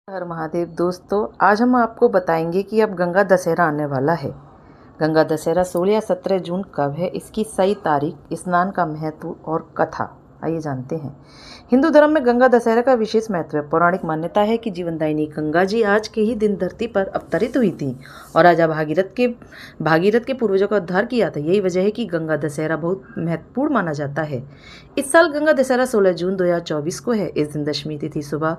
हर महादेव दोस्तों, आज हम आपको बताएंगे कि अब गंगा दशहरा आने वाला है। गंगा दशहरा 16 या 17 जून कब है, इसकी सही तारीख, स्नान का महत्व और कथा आइए जानते हैं। हिंदू धर्म में गंगा दशहरा का विशेष महत्व है। पौराणिक मान्यता है कि जीवनदायिनी गंगा जी आज के ही दिन धरती पर अवतरित हुई थी और राजा भागीरथ के पूर्वजों का उद्धार किया था। यही वजह है कि गंगा दशहरा बहुत महत्वपूर्ण माना जाता है। इस साल गंगा दशहरा 16 जून 2024 को है। इस दिन दशमी तिथि सुबह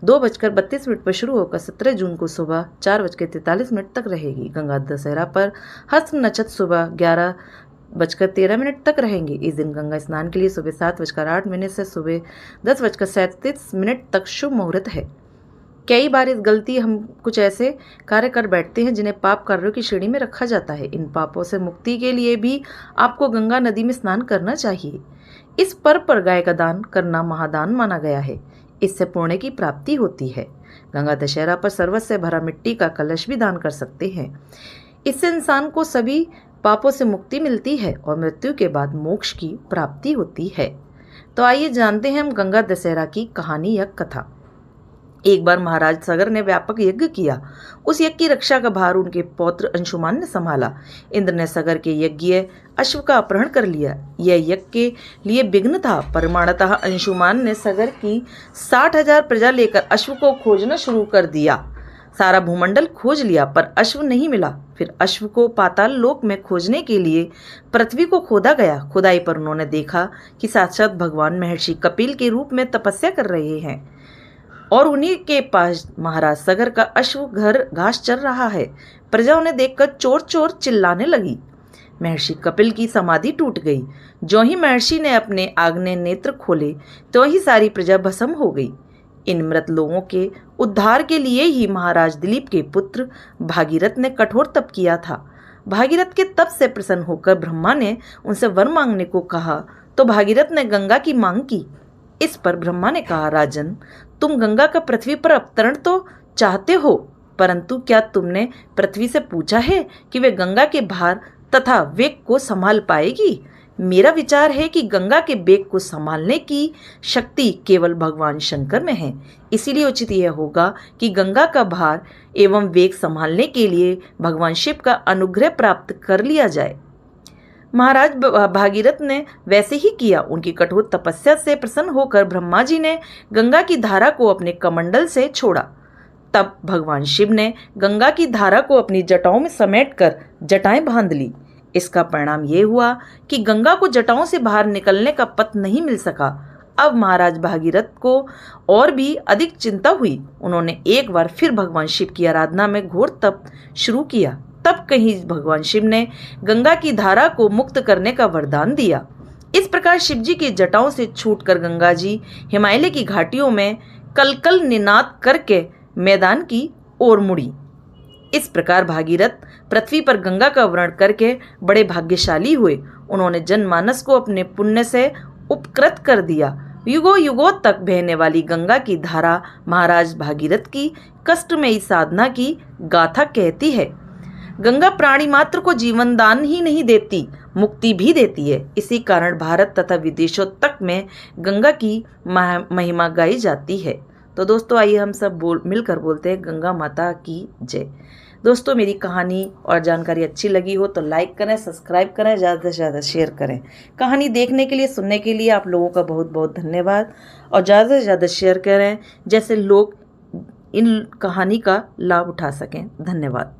2:32 पर शुरू होकर 17 जून को सुबह 4:43 तक रहेगी। गंगा दशहरा पर हस्त नक्षत्र सुबह 11:13 तक रहेंगे। इस दिन गंगा स्नान के लिए सुबह 7:08 से सुबह 10:37 तक शुभ मुहूर्त है। कई बार इस गलती हम कुछ ऐसे कार्य कर बैठते हैं जिन्हें पाप कार्यों की श्रेणी में रखा जाता है। इन पापों से मुक्ति के लिए भी आपको गंगा नदी में स्नान करना चाहिए। इस पर्व पर गाय का दान करना महादान माना गया है। इससे पुण्य की प्राप्ति होती है। गंगा दशहरा पर सर्वस्व से भरा मिट्टी का कलश भी दान कर सकते हैं। इससे इंसान को सभी पापों से मुक्ति मिलती है और मृत्यु के बाद मोक्ष की प्राप्ति होती है। तो आइए जानते हैं हम गंगा दशहरा की कहानी या कथा। एक बार महाराज सगर ने व्यापक यज्ञ किया। उस यज्ञ की रक्षा का भार उनके पौत्र अंशुमान ने संभाला। इंद्र ने सगर के यज्ञ अश्व का अपहरण कर लिया। यह यज्ञ के लिए विघ्न था। परिमाणतः अंशुमान ने सगर की 60,000 प्रजा लेकर अश्व को खोजना शुरू कर दिया। सारा भूमंडल खोज लिया पर अश्व नहीं मिला। फिर अश्व को पाताल लोक में खोजने के लिए पृथ्वी को खोदा गया। खुदाई पर उन्होंने देखा कि साक्षात भगवान महर्षि कपिल के रूप में तपस्या कर रहे हैं और उन्हीं के पास महाराज सगर का अश्व घर घास चर रहा है। प्रजा उन्हें देखकर चोर चोर चिल्लाने लगी। महर्षि कपिल की समाधि टूट गई। जो ही महर्षि ने अपने आग्नेय नेत्र खोले तो ही सारी प्रजा भस्म हो गई। इन मृत लोगों के उद्धार के लिए ही महाराज दिलीप के पुत्र भागीरथ ने कठोर तप किया था। भागीरथ के तप से प्रसन्न होकर ब्रह्मा ने उनसे वर मांगने को कहा तो भागीरथ ने गंगा की मांग की। इस पर ब्रह्मा ने कहा, राजन, तुम गंगा का पृथ्वी पर अवतरण तो चाहते हो, परंतु क्या तुमने पृथ्वी से पूछा है कि वे गंगा के भार तथा वेग को संभाल पाएगी? मेरा विचार है कि गंगा के वेग को संभालने की शक्ति केवल भगवान शंकर में है। इसीलिए उचित यह होगा कि गंगा का भार एवं वेग संभालने के लिए भगवान शिव का अनुग्रह प्राप्त कर लिया जाए। महाराज भागीरथ ने वैसे ही किया। उनकी कठोर तपस्या से प्रसन्न होकर ब्रह्मा जी ने गंगा की धारा को अपने कमंडल से छोड़ा। तब भगवान शिव ने गंगा की धारा को अपनी जटाओं में समेटकर जटाएं बांध ली। इसका परिणाम ये हुआ कि गंगा को जटाओं से बाहर निकलने का पथ नहीं मिल सका। अब महाराज भागीरथ को और भी अधिक चिंता हुई। उन्होंने एक बार फिर भगवान शिव की आराधना में घोर तप शुरू किया। तब कहीं भगवान शिव ने गंगा की धारा को मुक्त करने का वरदान दिया। इस प्रकार शिव जी की जटाओं से छूटकर गंगा जी हिमालय की घाटियों में कलकल निनाद करके मैदान की ओर मुड़ी। इस प्रकार भागीरथ पृथ्वी पर गंगा का वर्णन करके बड़े भाग्यशाली हुए। उन्होंने जनमानस को अपने पुण्य से उपकृत कर दिया। युगों युगों तक बहने वाली गंगा की धारा महाराज भागीरथ की कष्टमयी साधना की गाथा कहती है। गंगा प्राणी मात्र को जीवन दान ही नहीं देती, मुक्ति भी देती है। इसी कारण भारत तथा विदेशों तक में गंगा की महिमा गाई जाती है। तो दोस्तों, आइए हम सब मिलकर बोलते हैं गंगा माता की जय। दोस्तों, मेरी कहानी और जानकारी अच्छी लगी हो तो लाइक करें, सब्सक्राइब करें, ज़्यादा से ज़्यादा शेयर करें। कहानी देखने के लिए, सुनने के लिए आप लोगों का बहुत बहुत धन्यवाद और ज़्यादा से ज़्यादा शेयर करें, जैसे लोग इन कहानी का लाभ उठा सकें। धन्यवाद।